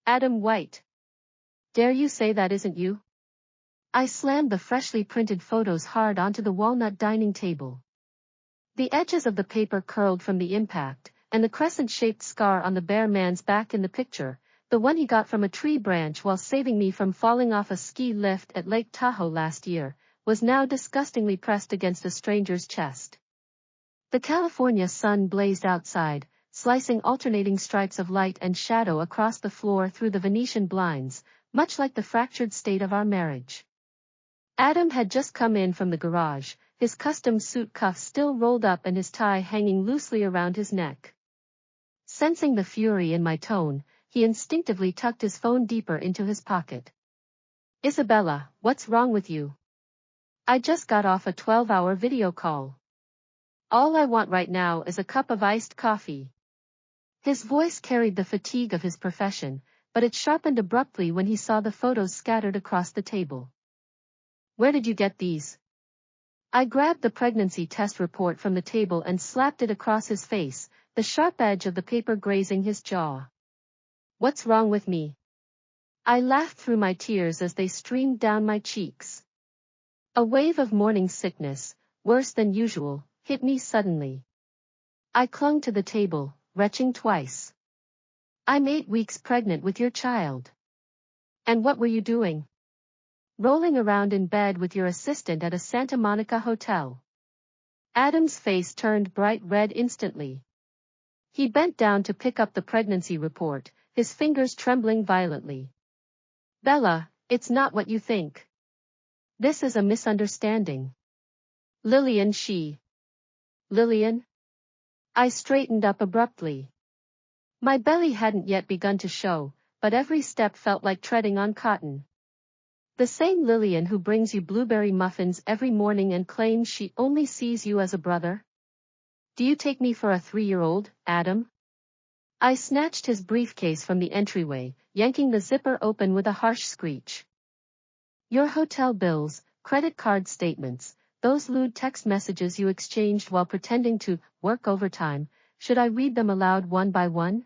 Adam White. Dare you say that isn't you? I slammed the freshly printed photos hard onto the walnut dining table. The edges of the paper curled from the impact, and the crescent-shaped scar on the bare man's back in the picture, the one he got from a tree branch while saving me from falling off a ski lift at Lake Tahoe last year, was now disgustingly pressed against a stranger's chest. The California sun blazed outside, slicing alternating stripes of light and shadow across the floor through the Venetian blinds, much like the fractured state of our marriage. Adam had just come in from the garage, his custom suit cuffs still rolled up and his tie hanging loosely around his neck. Sensing the fury in my tone, he instinctively tucked his phone deeper into his pocket. Isabella, what's wrong with you? I just got off a 12-hour video call. All I want right now is a cup of iced coffee. His voice carried the fatigue of his profession, but it sharpened abruptly when he saw the photos scattered across the table. Where did you get these? I grabbed the pregnancy test report from the table and slapped it across his face, the sharp edge of the paper grazing his jaw. What's wrong with me? I laughed through my tears as they streamed down my cheeks. A wave of morning sickness, worse than usual, hit me suddenly. I clung to the table, retching twice. I'm 8 weeks pregnant with your child. And what were you doing? Rolling around in bed with your assistant at a Santa Monica hotel. Adam's face turned bright red instantly. He bent down to pick up the pregnancy report, his fingers trembling violently. Bella, it's not what you think. This is a misunderstanding. Lillian. Lillian? I straightened up abruptly. My belly hadn't yet begun to show, but every step felt like treading on cotton. The same Lillian who brings you blueberry muffins every morning and claims she only sees you as a brother? Do you take me for a 3-year-old, Adam? I snatched his briefcase from the entryway, yanking the zipper open with a harsh screech. Your hotel bills, credit card statements, those lewd text messages you exchanged while pretending to work overtime, should I read them aloud one by one?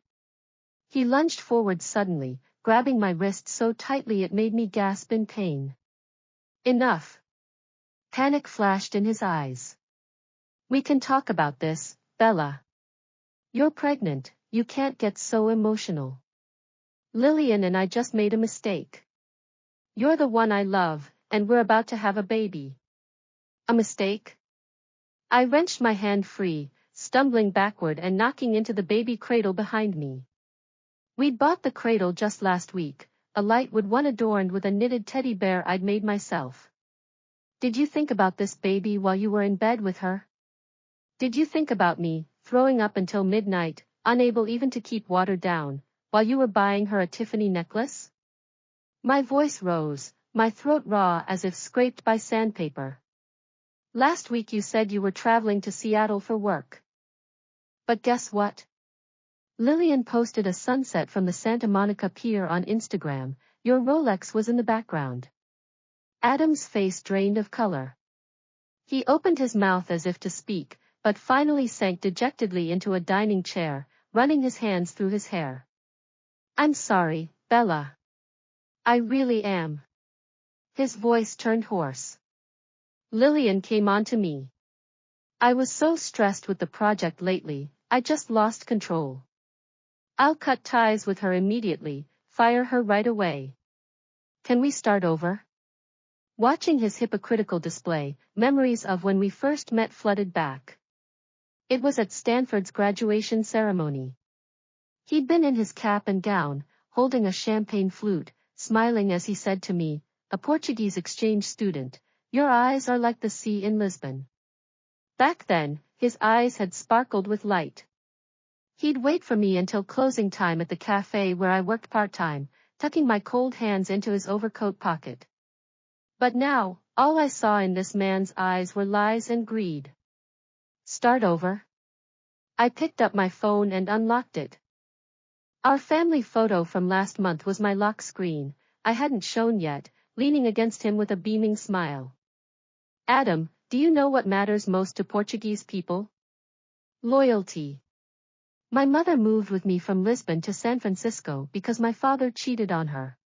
He lunged forward suddenly, grabbing my wrist so tightly it made me gasp in pain. Enough. Panic flashed in his eyes. We can talk about this, Bella. You're pregnant, you can't get so emotional. Lillian and I just made a mistake. You're the one I love, and we're about to have a baby. A mistake? I wrenched my hand free, stumbling backward and knocking into the baby cradle behind me. We'd bought the cradle just last week, a light wood one adorned with a knitted teddy bear I'd made myself. Did you think about this baby while you were in bed with her? Did you think about me, throwing up until midnight, unable even to keep water down, while you were buying her a Tiffany necklace? My voice rose, my throat raw as if scraped by sandpaper. Last week you said you were traveling to Seattle for work. But guess what? Lillian posted a sunset from the Santa Monica Pier on Instagram, your Rolex was in the background. Adam's face drained of color. He opened his mouth as if to speak, but finally sank dejectedly into a dining chair, running his hands through his hair. I'm sorry, Bella. I really am. His voice turned hoarse. Lillian came on to me. I was so stressed with the project lately, I just lost control. I'll cut ties with her immediately, fire her right away. Can we start over? Watching his hypocritical display, memories of when we first met flooded back. It was at Stanford's graduation ceremony. He'd been in his cap and gown, holding a champagne flute, smiling as he said to me, a Portuguese exchange student, your eyes are like the sea in Lisbon. Back then, his eyes had sparkled with light. He'd wait for me until closing time at the cafe where I worked part-time, tucking my cold hands into his overcoat pocket. But now, all I saw in this man's eyes were lies and greed. Start over? I picked up my phone and unlocked it. Our family photo from last month was my lock screen, I hadn't shown yet, leaning against him with a beaming smile. Adam, do you know what matters most to Portuguese people? Loyalty. My mother moved with me from Lisbon to San Francisco because my father cheated on her.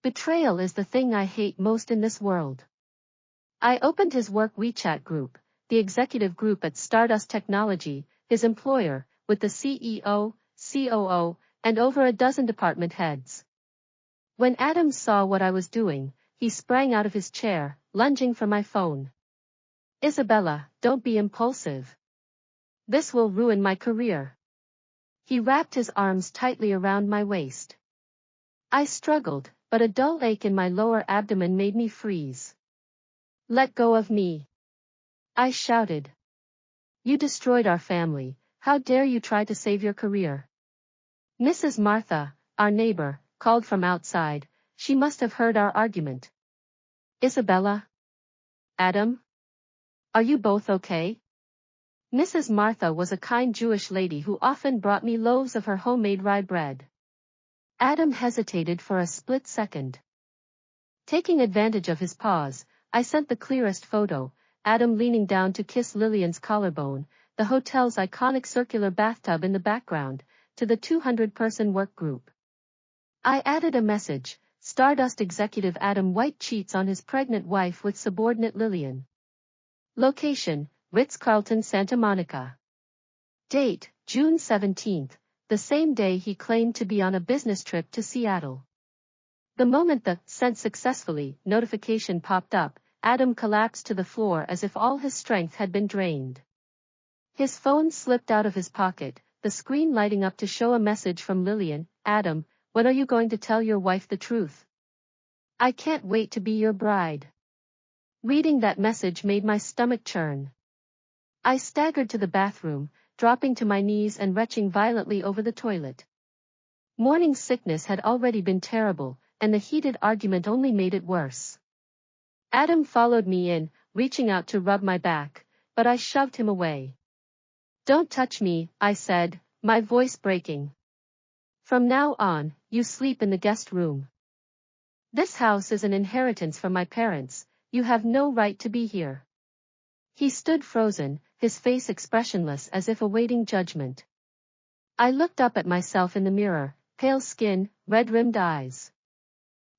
Betrayal is the thing I hate most in this world. I opened his work WeChat group, the executive group at Stardust Technology, his employer, with the CEO, COO, and over a dozen department heads. When Adam saw what I was doing, he sprang out of his chair, lunging for my phone. Isabella, don't be impulsive. This will ruin my career. He wrapped his arms tightly around my waist. I struggled, but a dull ache in my lower abdomen made me freeze. Let go of me. I shouted. You destroyed our family, how dare you try to save your career? Mrs. Martha, our neighbor, called from outside. She must have heard our argument. Isabella? Adam? Are you both okay? Mrs. Martha was a kind Jewish lady who often brought me loaves of her homemade rye bread. Adam hesitated for a split second. Taking advantage of his pause, I sent the clearest photo, Adam leaning down to kiss Lillian's collarbone, the hotel's iconic circular bathtub in the background, to the 200-person work group. I added a message, Stardust executive Adam White cheats on his pregnant wife with subordinate Lillian. Location, Ritz-Carlton Santa Monica. Date, June 17, the same day he claimed to be on a business trip to Seattle. The moment the "sent successfully" notification popped up, Adam collapsed to the floor as if all his strength had been drained. His phone slipped out of his pocket, the screen lighting up to show a message from Lillian. Adam, when are you going to tell your wife the truth? I can't wait to be your bride. Reading that message made my stomach churn. I staggered to the bathroom, dropping to my knees and retching violently over the toilet. Morning sickness had already been terrible, and the heated argument only made it worse. Adam followed me in, reaching out to rub my back, but I shoved him away. Don't touch me, I said, my voice breaking. From now on, you sleep in the guest room. This house is an inheritance from my parents, you have no right to be here. He stood frozen, his face expressionless as if awaiting judgment. I looked up at myself in the mirror, pale skin, red-rimmed eyes.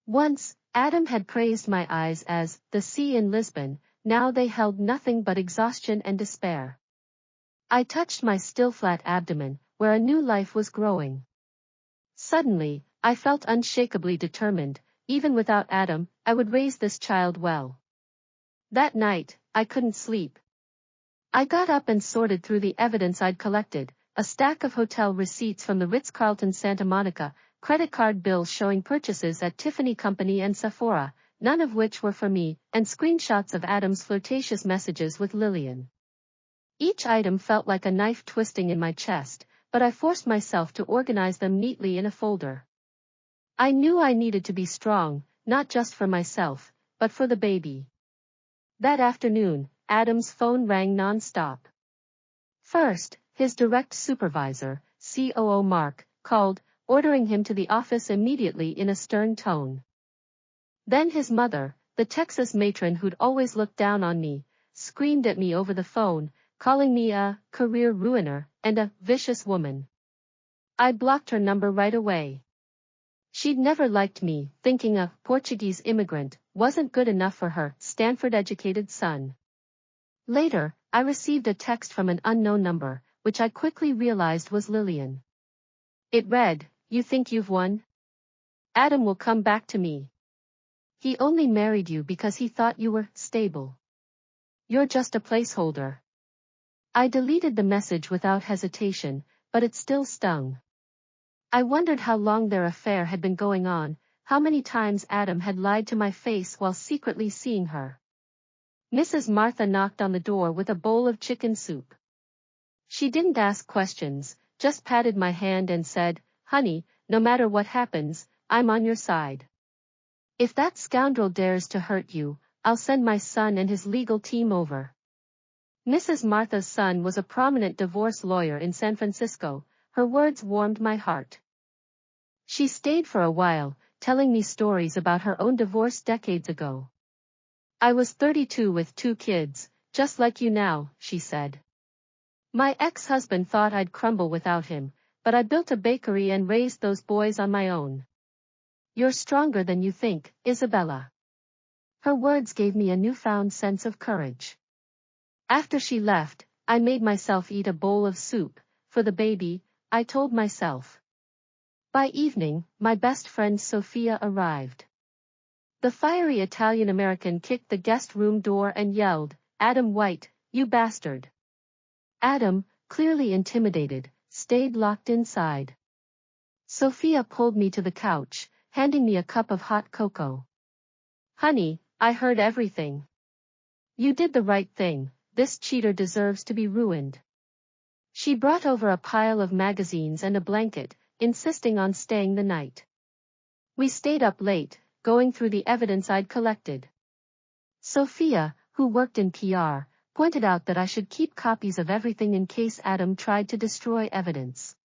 Once, Adam had praised my eyes as the sea in Lisbon, now they held nothing but exhaustion and despair. I touched my still flat abdomen, where a new life was growing. Suddenly, I felt unshakably determined, even without Adam, I would raise this child well. That night, I couldn't sleep. I got up and sorted through the evidence I'd collected, a stack of hotel receipts from the Ritz-Carlton Santa Monica, credit card bills showing purchases at Tiffany Company and Sephora, none of which were for me, and screenshots of Adam's flirtatious messages with Lillian. Each item felt like a knife twisting in my chest, but I forced myself to organize them neatly in a folder. I knew I needed to be strong, not just for myself, but for the baby. That afternoon, Adam's phone rang non-stop. First, his direct supervisor, COO Mark, called, ordering him to the office immediately in a stern tone. Then his mother, the Texas matron who'd always looked down on me, screamed at me over the phone, calling me a career ruiner and a vicious woman. I blocked her number right away. She'd never liked me, thinking a Portuguese immigrant wasn't good enough for her Stanford-educated son. Later, I received a text from an unknown number, which I quickly realized was Lillian. It read, "You think you've won? Adam will come back to me. He only married you because he thought you were stable. You're just a placeholder." I deleted the message without hesitation, but it still stung. I wondered how long their affair had been going on, how many times Adam had lied to my face while secretly seeing her. Mrs. Martha knocked on the door with a bowl of chicken soup. She didn't ask questions, just patted my hand and said, "Honey, no matter what happens, I'm on your side. If that scoundrel dares to hurt you, I'll send my son and his legal team over." Mrs. Martha's son was a prominent divorce lawyer in San Francisco. Her words warmed my heart. She stayed for a while, telling me stories about her own divorce decades ago. "I was 32 with 2 kids, just like you now," she said. My ex-husband thought I'd crumble without him, but I built a bakery and raised those boys on my own. You're stronger than you think, Isabella. Her words gave me a newfound sense of courage. After she left, I made myself eat a bowl of soup, for the baby, I told myself. By evening, my best friend Sophia arrived. The fiery Italian-American kicked the guest room door and yelled, "Adam White, you bastard!" Adam, clearly intimidated, stayed locked inside. Sophia pulled me to the couch, handing me a cup of hot cocoa. "Honey, I heard everything. You did the right thing, this cheater deserves to be ruined." She brought over a pile of magazines and a blanket, insisting on staying the night. We stayed up late, going through the evidence I'd collected. Sophia, who worked in PR, pointed out that I should keep copies of everything in case Adam tried to destroy evidence.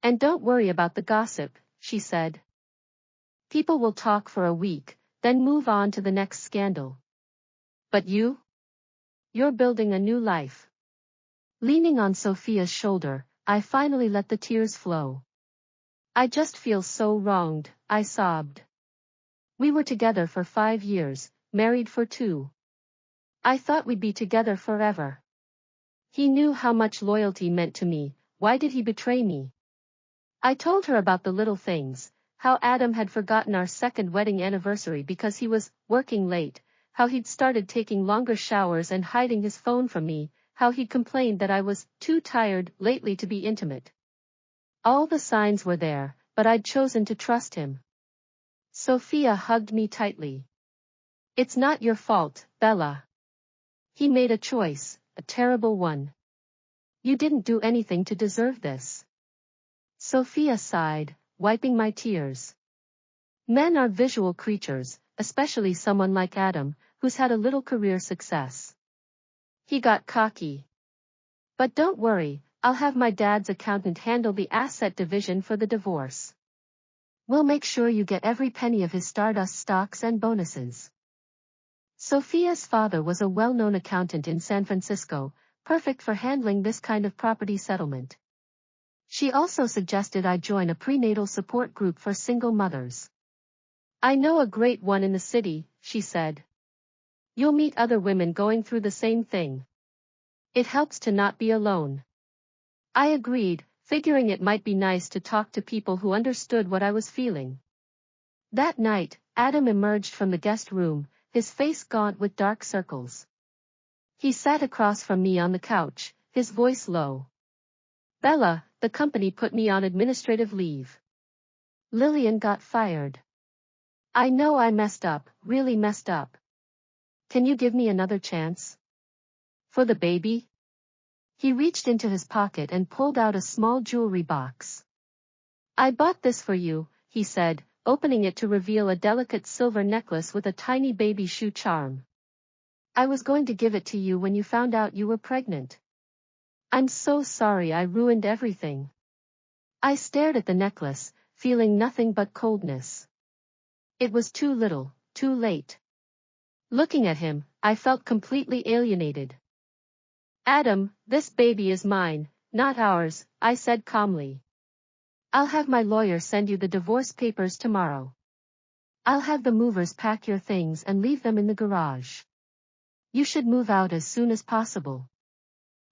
"And don't worry about the gossip," she said. "People will talk for a week, then move on to the next scandal. But you? You're building a new life." Leaning on Sophia's shoulder, I finally let the tears flow. "I just feel so wronged," I sobbed. "We were together for 5 years, married for 2. I thought we'd be together forever. He knew how much loyalty meant to me, why did he betray me?" I told her about the little things, how Adam had forgotten our second wedding anniversary because he was working late, how he'd started taking longer showers and hiding his phone from me, how he'd complained that I was too tired lately to be intimate. All the signs were there, but I'd chosen to trust him. Sophia hugged me tightly. "It's not your fault, Bella. He made a choice, a terrible one. You didn't do anything to deserve this." Sophia sighed, wiping my tears. Men are visual creatures, especially someone like Adam, who's had a little career success. He got cocky. "But don't worry, I'll have my dad's accountant handle the asset division for the divorce. We'll make sure you get every penny of his Stardust stocks and bonuses." Sophia's father was a well-known accountant in San Francisco, perfect for handling this kind of property settlement. She also suggested I join a prenatal support group for single mothers. "I know a great one in the city," she said. "You'll meet other women going through the same thing. It helps to not be alone." I agreed, figuring it might be nice to talk to people who understood what I was feeling. That night, Adam emerged from the guest room, his face gaunt with dark circles. He sat across from me on the couch, his voice low. "Bella, the company put me on administrative leave. Lillian got fired. I know I messed up, really messed up. Can you give me another chance? For the baby?" He reached into his pocket and pulled out a small jewelry box. "I bought this for you," he said, opening it to reveal a delicate silver necklace with a tiny baby shoe charm. "I was going to give it to you when you found out you were pregnant. I'm so sorry I ruined everything." I stared at the necklace, feeling nothing but coldness. It was too little, too late. Looking at him, I felt completely alienated. "Adam, this baby is mine, not ours," I said calmly. "I'll have my lawyer send you the divorce papers tomorrow. I'll have the movers pack your things and leave them in the garage. You should move out as soon as possible."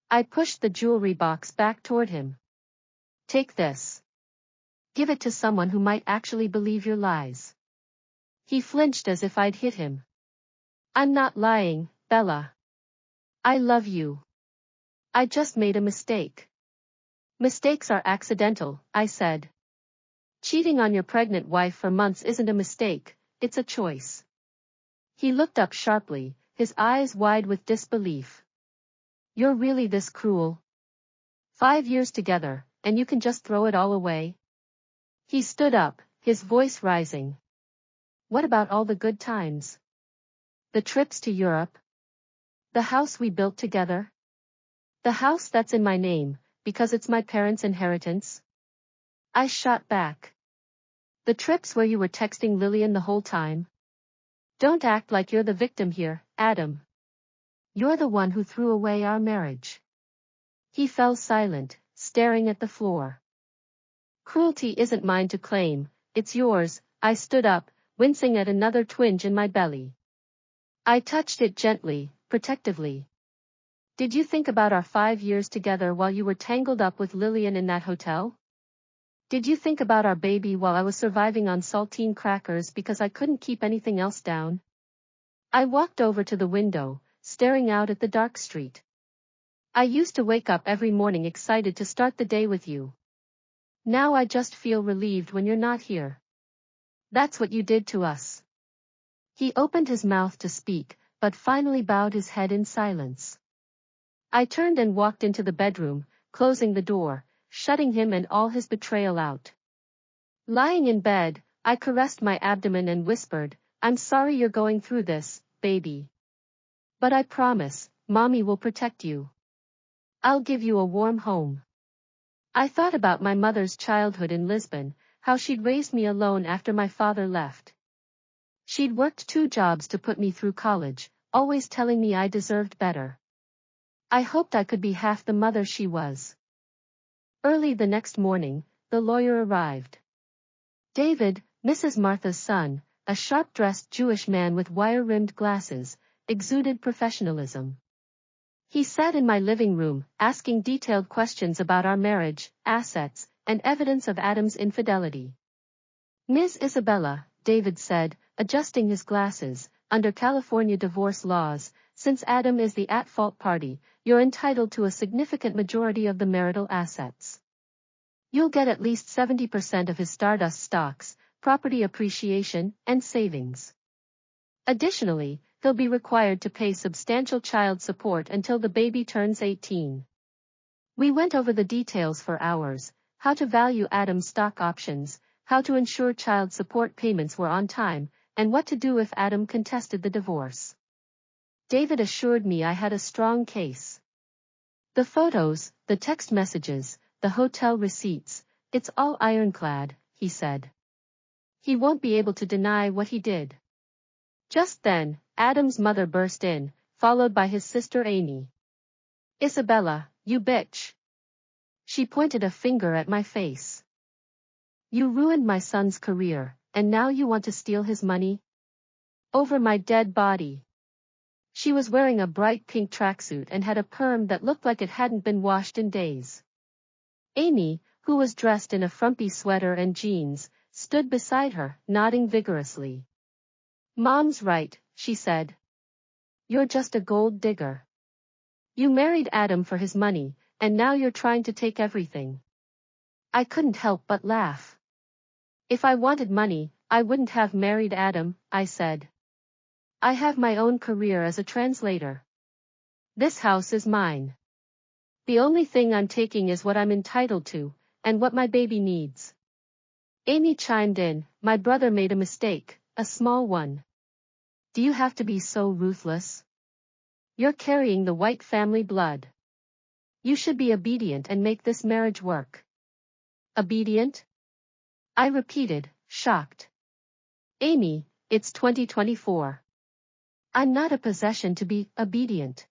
I pushed the jewelry box back toward him. "Take this. Give it to someone who might actually believe your lies." He flinched as if I'd hit him. "I'm not lying, Bella. I love you. I just made a mistake." "Mistakes are accidental," I said. "Cheating on your pregnant wife for months isn't a mistake, it's a choice." He looked up sharply, his eyes wide with disbelief. "You're really this cruel? 5 years together, and you can just throw it all away?" He stood up, his voice rising. "What about all the good times? The trips to Europe? The house we built together? The house that's in my name, because it's my parents' inheritance?" I shot back. "The trips where you were texting Lillian the whole time? Don't act like you're the victim here, Adam. You're the one who threw away our marriage." He fell silent, staring at the floor. Cruelty isn't mine to claim, it's yours. I stood up, wincing at another twinge in my belly. I touched it gently, protectively. Did you think about our 5 years together while you were tangled up with Lillian in that hotel? Did you think about our baby while I was surviving on saltine crackers because I couldn't keep anything else down? I walked over to the window, staring out at the dark street. I used to wake up every morning excited to start the day with you. Now I just feel relieved when you're not here. That's what you did to us. He opened his mouth to speak, but finally bowed his head in silence. I turned and walked into the bedroom, closing the door, shutting him and all his betrayal out. Lying in bed, I caressed my abdomen and whispered, "I'm sorry you're going through this, baby. But I promise, Mommy will protect you. I'll give you a warm home." I thought about my mother's childhood in Lisbon, how she'd raised me alone after my father left. She'd worked 2 jobs to put me through college, always telling me I deserved better. I hoped I could be half the mother she was. Early the next morning, the lawyer arrived. David, Mrs. Martha's son, a sharp-dressed Jewish man with wire-rimmed glasses, exuded professionalism. He sat in my living room, asking detailed questions about our marriage, assets, and evidence of Adam's infidelity. "Ms. Isabella," David said, adjusting his glasses, "under California divorce laws, since Adam is the at-fault party, you're entitled to a significant majority of the marital assets. You'll get at least 70% of his Stardust stocks, property appreciation, and savings. Additionally, he'll be required to pay substantial child support until the baby turns 18. We went over the details for hours, how to value Adam's stock options, how to ensure child support payments were on time, and what to do if Adam contested the divorce. David assured me I had a strong case. The photos, the text messages, the hotel receipts, it's all ironclad, he said. He won't be able to deny what he did." Just then, Adam's mother burst in, followed by his sister Amy. "Isabella, you bitch." She pointed a finger at my face. "You ruined my son's career, and now you want to steal his money? Over my dead body." She was wearing a bright pink tracksuit and had a perm that looked like it hadn't been washed in days. Amy, who was dressed in a frumpy sweater and jeans, stood beside her, nodding vigorously. "Mom's right," she said. "You're just a gold digger. You married Adam for his money, and now you're trying to take everything." I couldn't help but laugh. "If I wanted money, I wouldn't have married Adam," I said. "I have my own career as a translator. This house is mine. The only thing I'm taking is what I'm entitled to, and what my baby needs." Amy chimed in, "My brother made a mistake, a small one. Do you have to be so ruthless? You're carrying the White family blood. You should be obedient and make this marriage work." "Obedient?" I repeated, shocked. "Amy, it's 2024. I'm not a possession to be obedient.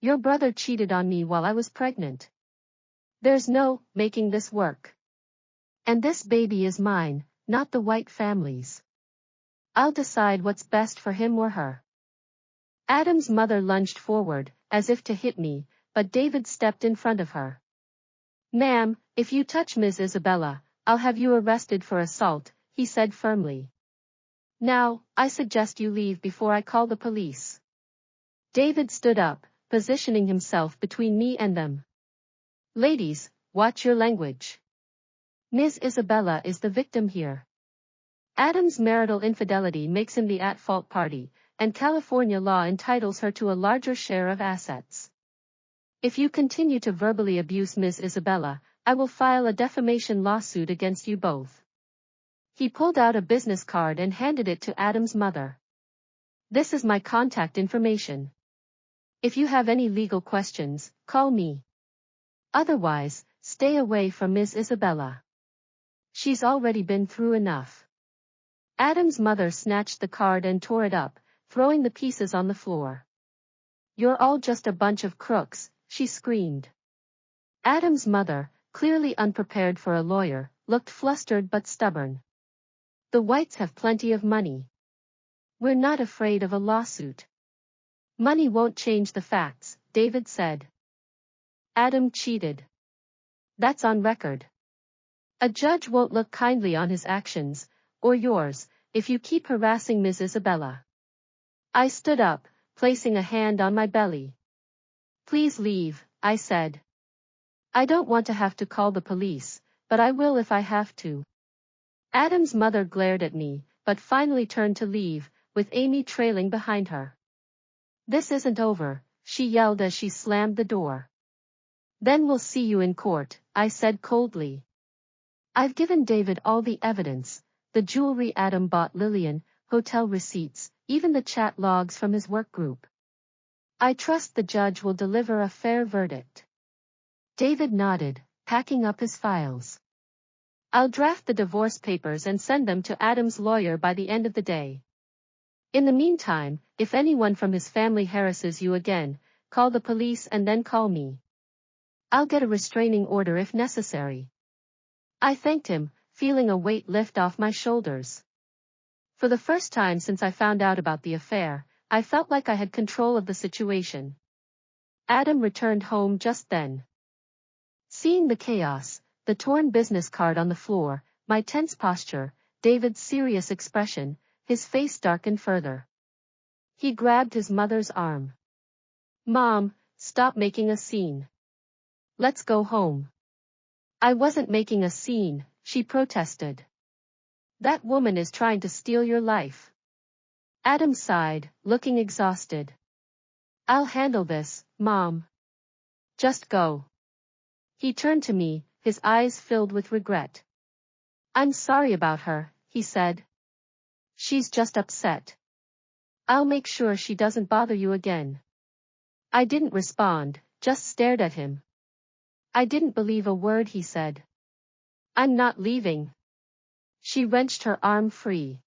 Your brother cheated on me while I was pregnant. There's no making this work. And this baby is mine, not the White family's. I'll decide what's best for him or her." Adam's mother lunged forward, as if to hit me, but David stepped in front of her. "Ma'am, if you touch Ms. Isabella, I'll have you arrested for assault," he said firmly. "Now, I suggest you leave before I call the police." David stood up, positioning himself between me and them. "Ladies, watch your language. Ms. Isabella is the victim here. Adam's marital infidelity makes him the at-fault party, and California law entitles her to a larger share of assets. If you continue to verbally abuse Ms. Isabella, I will file a defamation lawsuit against you both." He pulled out a business card and handed it to Adam's mother. "This is my contact information. If you have any legal questions, call me. Otherwise, stay away from Ms. Isabella. She's already been through enough." Adam's mother snatched the card and tore it up, throwing the pieces on the floor. "You're all just a bunch of crooks," she screamed. Adam's mother, clearly unprepared for a lawyer, looked flustered but stubborn. The Whites have plenty of money. We're not afraid of a lawsuit. Money won't change the facts, David said. Adam cheated. That's on record. A judge won't look kindly on his actions, or yours, if you keep harassing Ms. Isabella. I stood up, placing a hand on my belly. Please leave, I said. I don't want to have to call the police, but I will if I have to. Adam's mother glared at me, but finally turned to leave, with Amy trailing behind her. This isn't over, she yelled as she slammed the door. Then we'll see you in court, I said coldly. I've given David all the evidence, the jewelry Adam bought Lillian, hotel receipts, even the chat logs from his work group. I trust the judge will deliver a fair verdict. David nodded, packing up his files. I'll draft the divorce papers and send them to Adam's lawyer by the end of the day. In the meantime, if anyone from his family harasses you again, call the police and then call me. I'll get a restraining order if necessary. I thanked him, feeling a weight lift off my shoulders. For the first time since I found out about the affair, I felt like I had control of the situation. Adam returned home just then. Seeing the chaos, the torn business card on the floor, my tense posture, David's serious expression, his face darkened further. He grabbed his mother's arm. Mom, stop making a scene. Let's go home. I wasn't making a scene, she protested. That woman is trying to steal your life. Adam sighed, looking exhausted. I'll handle this, Mom. Just go. He turned to me, his eyes filled with regret. I'm sorry about her, he said. She's just upset. I'll make sure she doesn't bother you again. I didn't respond, just stared at him. I didn't believe a word he said. I'm not leaving. She wrenched her arm free.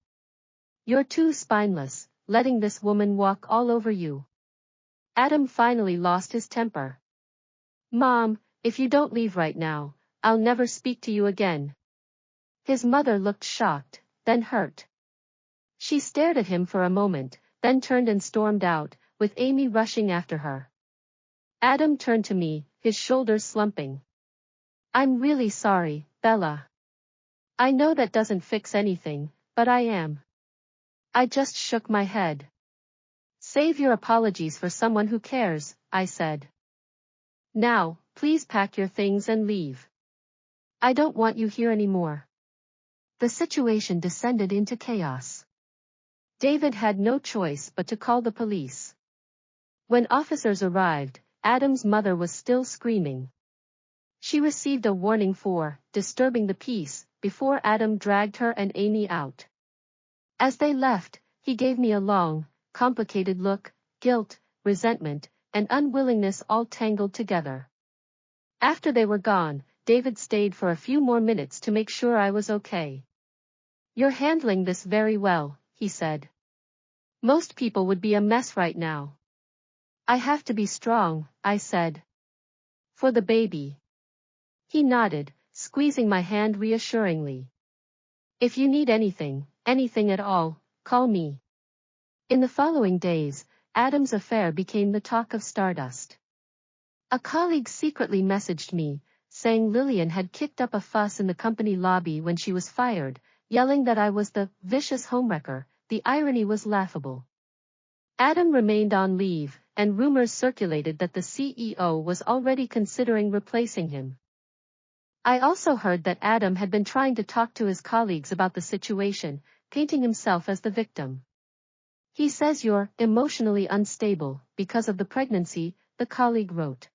You're too spineless, letting this woman walk all over you. Adam finally lost his temper. Mom, if you don't leave right now, I'll never speak to you again. His mother looked shocked, then hurt. She stared at him for a moment, then turned and stormed out, with Amy rushing after her. Adam turned to me, his shoulders slumping. I'm really sorry, Bella. I know that doesn't fix anything, but I am. I just shook my head. Save your apologies for someone who cares, I said. Now, please pack your things and leave. I don't want you here anymore. The situation descended into chaos. David had no choice but to call the police. When officers arrived, Adam's mother was still screaming. She received a warning for disturbing the peace before Adam dragged her and Amy out. As they left, he gave me a long, complicated look, guilt, resentment, and unwillingness all tangled together. After they were gone, David stayed for a few more minutes to make sure I was okay. You're handling this very well, he said. Most people would be a mess right now. I have to be strong, I said. For the baby. He nodded, squeezing my hand reassuringly. If you need anything at all, call me. In the following days, Adam's affair became the talk of Stardust. A colleague secretly messaged me, saying Lillian had kicked up a fuss in the company lobby when she was fired, yelling that I was the vicious homewrecker. The irony was laughable. Adam remained on leave, and rumors circulated that the CEO was already considering replacing him. I also heard that Adam had been trying to talk to his colleagues about the situation, painting himself as the victim. He says you're emotionally unstable because of the pregnancy, the colleague wrote.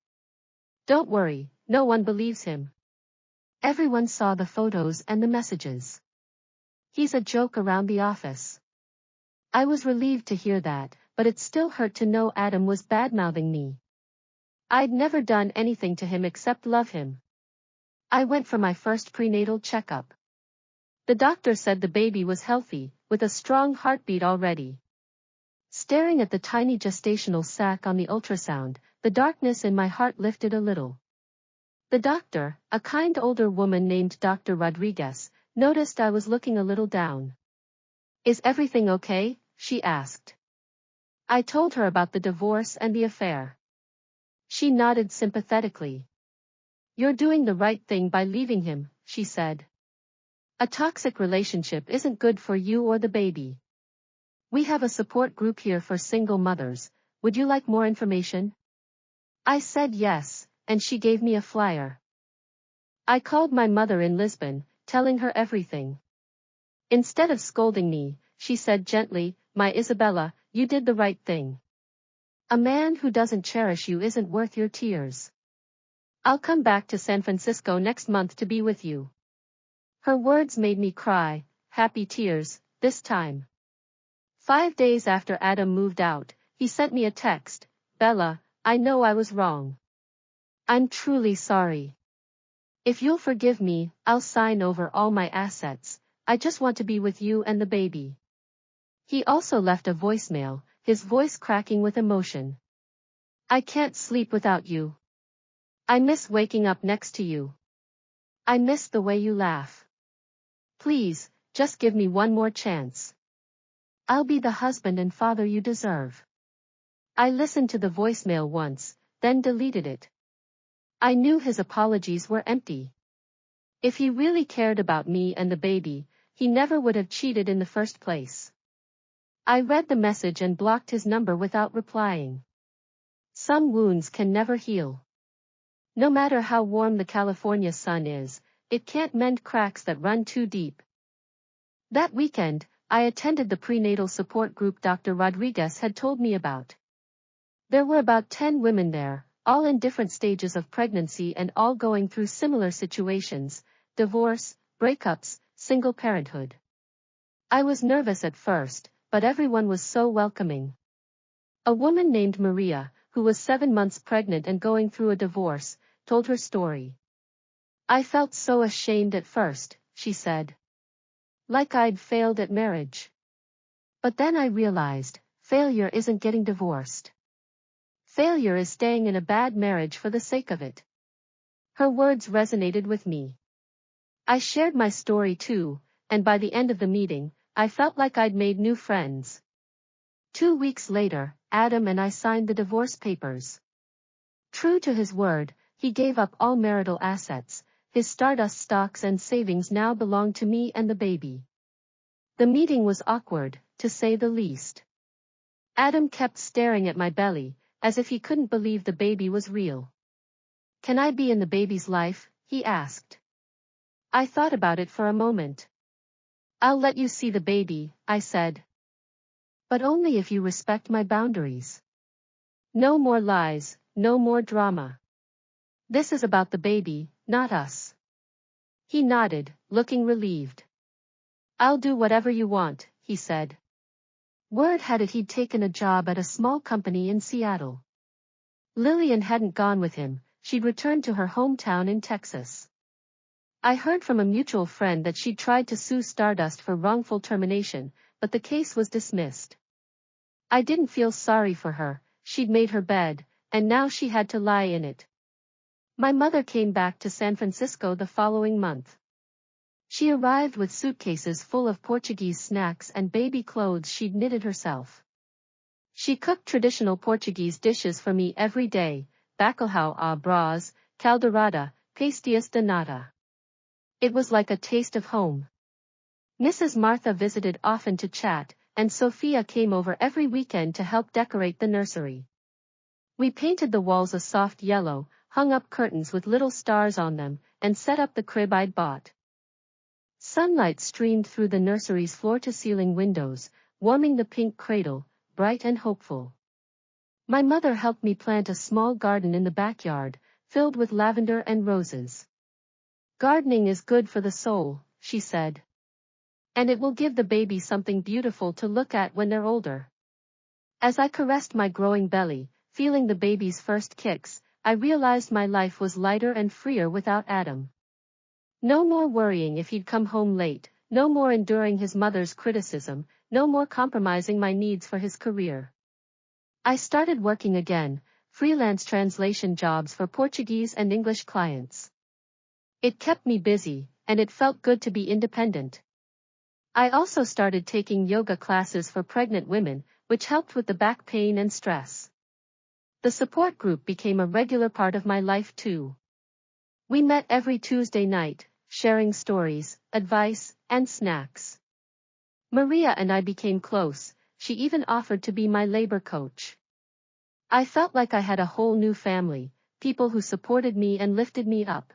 Don't worry, no one believes him. Everyone saw the photos and the messages. He's a joke around the office. I was relieved to hear that, but it still hurt to know Adam was badmouthing me. I'd never done anything to him except love him. I went for my first prenatal checkup. The doctor said the baby was healthy, with a strong heartbeat already. Staring at the tiny gestational sac on the ultrasound, the darkness in my heart lifted a little. The doctor, a kind older woman named Dr. Rodriguez, noticed I was looking a little down. "Is everything okay?" she asked. I told her about the divorce and the affair. She nodded sympathetically. "You're doing the right thing by leaving him," she said. "A toxic relationship isn't good for you or the baby. We have a support group here for single mothers. Would you like more information?" I said yes, and she gave me a flyer. I called my mother in Lisbon, telling her everything. Instead of scolding me, she said gently, "My Isabella, you did the right thing. A man who doesn't cherish you isn't worth your tears. I'll come back to San Francisco next month to be with you." Her words made me cry, happy tears, this time. 5 days after Adam moved out, he sent me a text, "Bella, I know I was wrong. I'm truly sorry. If you'll forgive me, I'll sign over all my assets. I just want to be with you and the baby." He also left a voicemail, his voice cracking with emotion. "I can't sleep without you. I miss waking up next to you. I miss the way you laugh. Please, just give me one more chance. I'll be the husband and father you deserve." I listened to the voicemail once, then deleted it. I knew his apologies were empty. If he really cared about me and the baby, he never would have cheated in the first place. I read the message and blocked his number without replying. Some wounds can never heal. No matter how warm the California sun is, it can't mend cracks that run too deep. That weekend, I attended the prenatal support group Dr. Rodriguez had told me about. There were about 10 women there, all in different stages of pregnancy and all going through similar situations: divorce, breakups, single parenthood. I was nervous at first, but everyone was so welcoming. A woman named Maria, who was 7 months pregnant and going through a divorce, told her story. "I felt so ashamed at first," she said. "Like I'd failed at marriage. But then I realized, failure isn't getting divorced. Failure is staying in a bad marriage for the sake of it." Her words resonated with me. I shared my story too, and by the end of the meeting, I felt like I'd made new friends. 2 weeks later, Adam and I signed the divorce papers. True to his word, he gave up all marital assets. His Stardust stocks and savings now belong to me and the baby. The meeting was awkward, to say the least. Adam kept staring at my belly, as if he couldn't believe the baby was real. "Can I be in the baby's life?" he asked. I thought about it for a moment. "I'll let you see the baby," I said. "But only if you respect my boundaries. No more lies, no more drama. This is about the baby, not us." He nodded, looking relieved. "I'll do whatever you want," he said. Word had it he'd taken a job at a small company in Seattle. Lillian hadn't gone with him, she'd returned to her hometown in Texas. I heard from a mutual friend that she'd tried to sue Stardust for wrongful termination, but the case was dismissed. I didn't feel sorry for her. She'd made her bed, and now she had to lie in it. My mother came back to San Francisco the following month. She arrived with suitcases full of Portuguese snacks and baby clothes she'd knitted herself. She cooked traditional Portuguese dishes for me every day: bacalhau à brás, caldeirada, pastéis de nata. It was like a taste of home. Mrs. Martha visited often to chat, and Sophia came over every weekend to help decorate the nursery. We painted the walls a soft yellow, hung up curtains with little stars on them, and set up the crib I'd bought. Sunlight streamed through the nursery's floor-to-ceiling windows, warming the pink cradle, bright and hopeful. My mother helped me plant a small garden in the backyard, filled with lavender and roses. "Gardening is good for the soul," she said. "And it will give the baby something beautiful to look at when they're older." As I caressed my growing belly, feeling the baby's first kicks, I realized my life was lighter and freer without Adam. No more worrying if he'd come home late, no more enduring his mother's criticism, no more compromising my needs for his career. I started working again, freelance translation jobs for Portuguese and English clients. It kept me busy, and it felt good to be independent. I also started taking yoga classes for pregnant women, which helped with the back pain and stress. The support group became a regular part of my life too. We met every Tuesday night, sharing stories, advice, and snacks. Maria and I became close. She even offered to be my labor coach. I felt like I had a whole new family, people who supported me and lifted me up.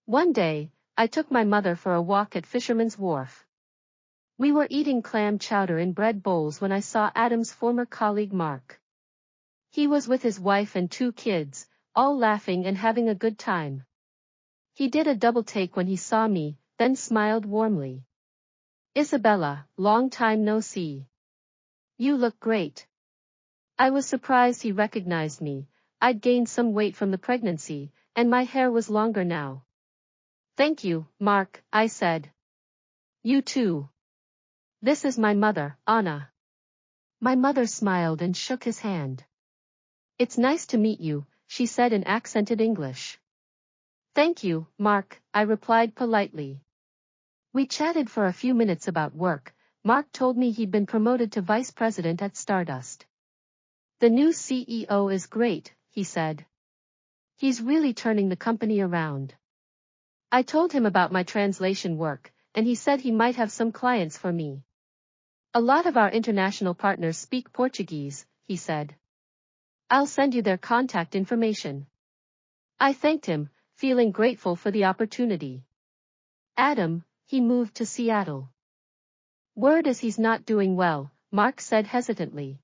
One day, I took my mother for a walk at Fisherman's Wharf. We were eating clam chowder in bread bowls when I saw Adam's former colleague Mark. He was with his wife and 2 kids, all laughing and having a good time. He did a double take when he saw me, then smiled warmly. "Isabella, long time no see. You look great." I was surprised he recognized me. I'd gained some weight from the pregnancy, and my hair was longer now. "Thank you, Mark," I said. "You too. This is my mother, Anna." My mother smiled and shook his hand. "It's nice to meet you," she said in accented English. "Thank you, Mark," I replied politely. We chatted for a few minutes about work. Mark told me he'd been promoted to vice president at Stardust. "The new CEO is great," he said. "He's really turning the company around." I told him about my translation work, and he said he might have some clients for me. "A lot of our international partners speak Portuguese," he said. "I'll send you their contact information." I thanked him, feeling grateful for the opportunity. "Adam, he moved to Seattle. Word is he's not doing well," Mark said hesitantly.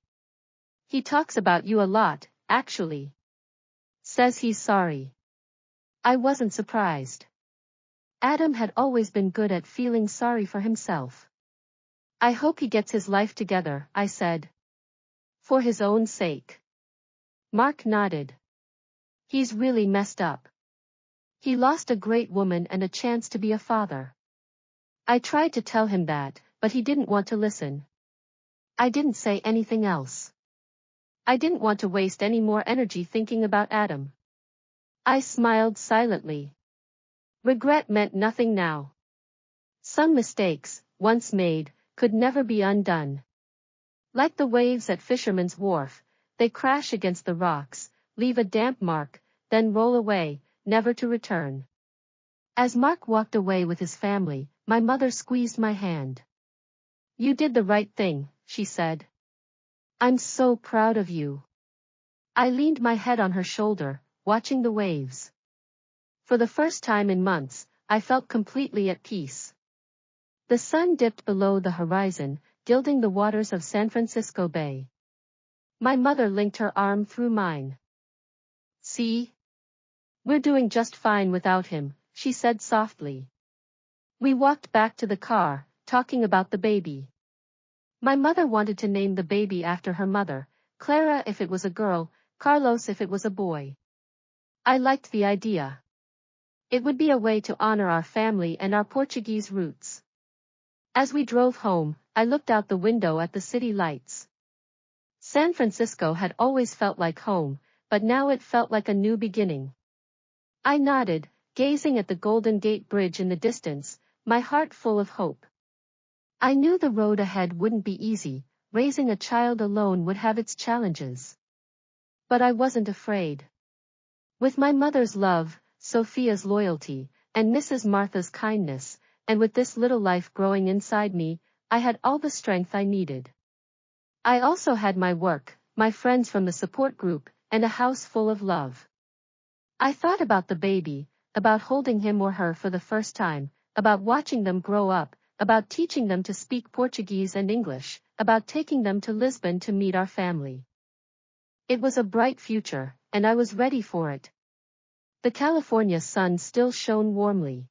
"He talks about you a lot, actually. Says he's sorry." I wasn't surprised. Adam had always been good at feeling sorry for himself. "I hope he gets his life together," I said. "For his own sake." Mark nodded. "He's really messed up. He lost a great woman and a chance to be a father." I tried to tell him that, but he didn't want to listen. I didn't say anything else. I didn't want to waste any more energy thinking about Adam. I smiled silently. Regret meant nothing now. Some mistakes, once made, could never be undone. Like the waves at Fisherman's Wharf, they crash against the rocks, leave a damp mark, then roll away, never to return. As Mark walked away with his family, my mother squeezed my hand. "You did the right thing," she said. "I'm so proud of you." I leaned my head on her shoulder, watching the waves. For the first time in months, I felt completely at peace. The sun dipped below the horizon, gilding the waters of San Francisco Bay. My mother linked her arm through mine. "See? We're doing just fine without him," she said softly. We walked back to the car, talking about the baby. My mother wanted to name the baby after her mother, Clara if it was a girl, Carlos if it was a boy. I liked the idea. It would be a way to honor our family and our Portuguese roots. As we drove home, I looked out the window at the city lights. San Francisco had always felt like home, but now it felt like a new beginning. I nodded, gazing at the Golden Gate Bridge in the distance, my heart full of hope. I knew the road ahead wouldn't be easy, raising a child alone would have its challenges. But I wasn't afraid. With my mother's love, Sophia's loyalty, and Mrs. Martha's kindness, and with this little life growing inside me, I had all the strength I needed. I also had my work, my friends from the support group, and a house full of love. I thought about the baby, about holding him or her for the first time, about watching them grow up, about teaching them to speak Portuguese and English, about taking them to Lisbon to meet our family. It was a bright future, and I was ready for it. The California sun still shone warmly.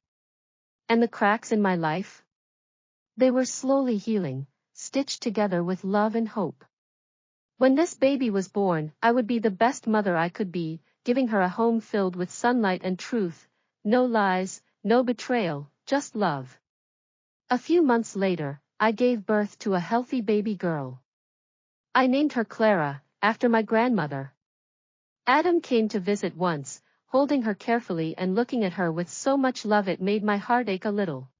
And the cracks in my life? They were slowly healing, stitched together with love and hope. When this baby was born, I would be the best mother I could be, giving her a home filled with sunlight and truth, no lies, no betrayal, just love. A few months later, I gave birth to a healthy baby girl. I named her Clara, after my grandmother. Adam came to visit once, holding her carefully and looking at her with so much love it made my heart ache a little.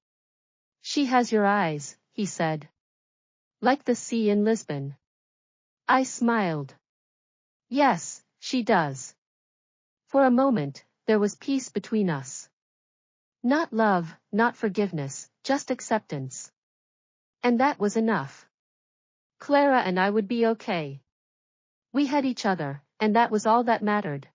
She has your eyes, he said. Like the sea in Lisbon. I smiled. Yes, she does. For a moment, there was peace between us. Not love, not forgiveness, just acceptance. And that was enough. Clara and I would be okay. We had each other, and that was all that mattered.